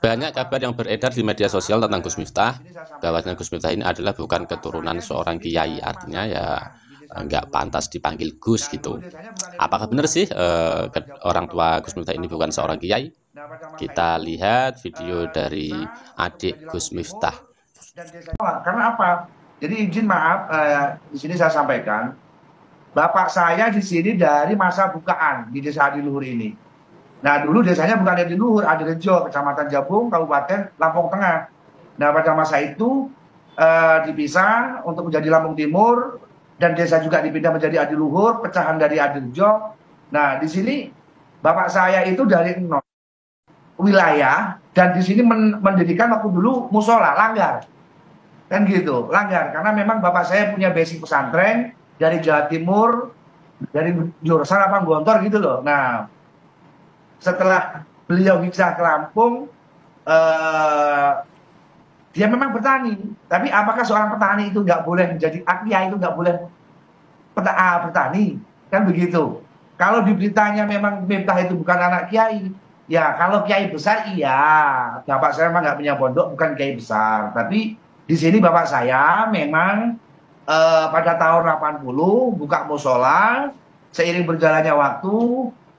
Banyak kabar yang beredar di media sosial tentang Gus Miftah, bahwasanya Gus Miftah ini adalah bukan keturunan seorang kiai, artinya ya nggak pantas dipanggil Gus gitu. Apakah benar sih orang tua Gus Miftah ini bukan seorang kiai? Kita lihat video dari adik Gus Miftah. Karena apa? Jadi izin maaf, di sini saya sampaikan, bapak saya di sini dari masa bukaan di Desa Adiluhur ini. Nah, dulu desanya bukan Adiluhur, Adirejo, Kecamatan Jabung, Kabupaten Lampung Tengah. Nah, pada masa itu dipisah untuk menjadi Lampung Timur, dan desa juga dipindah menjadi Adiluhur, pecahan dari Adirejo. Nah, di sini bapak saya itu dari nol wilayah, dan di sini mendirikan waktu dulu musola langgar, kan gitu, langgar, karena memang bapak saya punya basic pesantren dari Jawa Timur, dari jurusan apa Gontor gitu loh. Nah, setelah beliau hijrah ke Lampung, eh, dia memang bertani. Tapi apakah seorang petani itu nggak boleh menjadi kiai, itu nggak boleh bertani? Kan begitu. Kalau di beritanya memang Miftah itu bukan anak kiai, ya kalau kiai besar iya. Bapak saya memang nggak punya pondok, bukan kiai besar. Tapi di sini bapak saya memang pada tahun 80 buka musola seiring berjalannya waktu.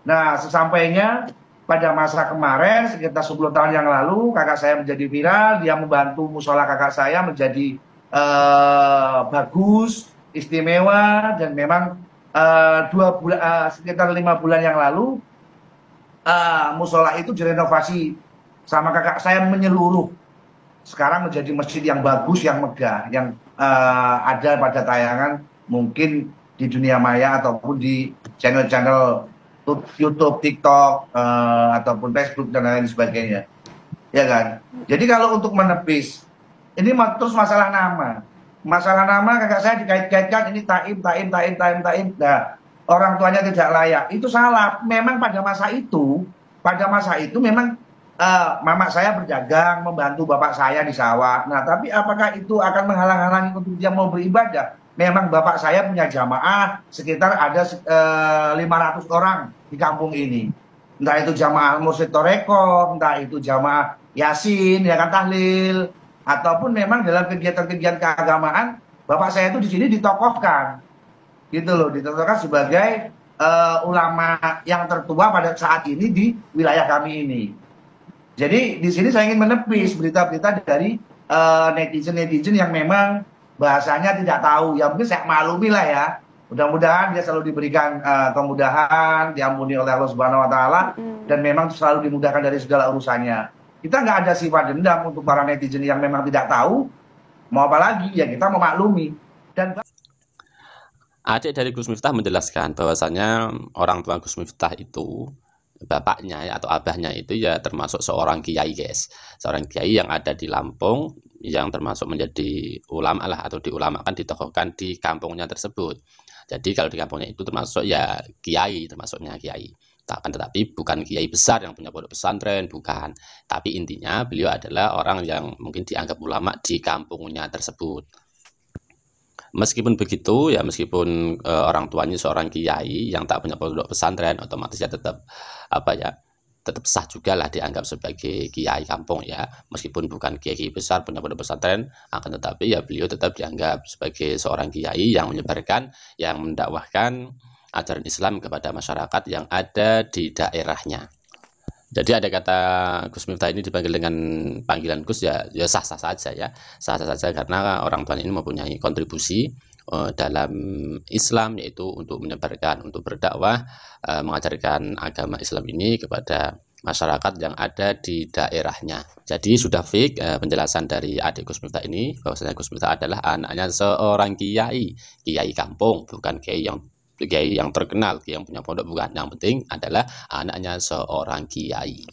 Nah, sesampainya pada masa kemarin sekitar 10 tahun yang lalu kakak saya menjadi viral, dia membantu musola kakak saya menjadi bagus, istimewa, dan memang 2 bulan, sekitar 5 bulan yang lalu musola itu direnovasi sama kakak saya menyeluruh. Sekarang menjadi masjid yang bagus, yang megah, yang ada pada tayangan mungkin di dunia maya ataupun di channel-channel YouTube, TikTok, ataupun Facebook dan lain sebagainya, ya kan? Jadi kalau untuk menepis ini terus masalah nama kakak saya dikait-kaitkan ini taim, taim, taim, taim, taim. Nah, orang tuanya tidak layak, itu salah. Memang pada masa itu memang mama saya berdagang membantu bapak saya di sawah. Nah, tapi apakah itu akan menghalang-halangi untuk dia mau beribadah? Memang bapak saya punya jamaah sekitar ada 500 orang di kampung ini. Entah itu jamaah Mursyid Toreko, entah itu jamaah Yasin, ya kan, tahlil, ataupun memang dalam kegiatan-kegiatan keagamaan, bapak saya itu di sini ditokohkan, gitu loh, ditokohkan sebagai ulama yang tertua pada saat ini di wilayah kami ini. Jadi di sini saya ingin menepis berita-berita dari netizen-netizen yang memang bahasanya tidak tahu. Ya mungkin saya maklumi lah ya. Mudah-mudahan dia selalu diberikan kemudahan, diampuni oleh Allah Subhanahu Wa Taala, dan memang selalu dimudahkan dari segala urusannya. Kita nggak ada sifat dendam untuk para netizen yang memang tidak tahu. Mau apa lagi? Ya kita memaklumi. Dan Adik dari Gus Miftah menjelaskan bahwasanya orang tua Gus Miftah itu, bapaknya atau abahnya itu ya termasuk seorang kiai, guys. Seorang kiai yang ada di Lampung, yang termasuk menjadi ulama lah, atau diulamakan, ditokohkan di kampungnya tersebut. Jadi kalau di kampungnya itu termasuk ya kiai, termasuknya kiai. Akan tetapi bukan kiai besar yang punya pondok pesantren, bukan. Tapi intinya beliau adalah orang yang mungkin dianggap ulama di kampungnya tersebut. Meskipun begitu ya, meskipun orang tuanya seorang kiai yang tak punya pondok pesantren, otomatis ya tetap apa ya, tetap sah juga lah dianggap sebagai kiai kampung ya. Meskipun bukan kiai besar punya pondok pesantren, akan tetapi ya beliau tetap dianggap sebagai seorang kiai yang menyebarkan, yang mendakwahkan ajaran Islam kepada masyarakat yang ada di daerahnya. Jadi ada kata Gus Miftah ini dipanggil dengan panggilan Gus, ya sah-sah saja ya, sah-sah saja, karena orang tuanya ini mempunyai kontribusi dalam Islam, yaitu untuk menyebarkan, untuk berdakwah, mengajarkan agama Islam ini kepada masyarakat yang ada di daerahnya. Jadi sudah fix penjelasan dari adik Gus Miftah ini, bahwasanya Gus Miftah adalah anaknya seorang kiai, kiai kampung, bukan kiai yang terkenal, yang punya pondok, bukan. Yang penting adalah anaknya seorang kiai.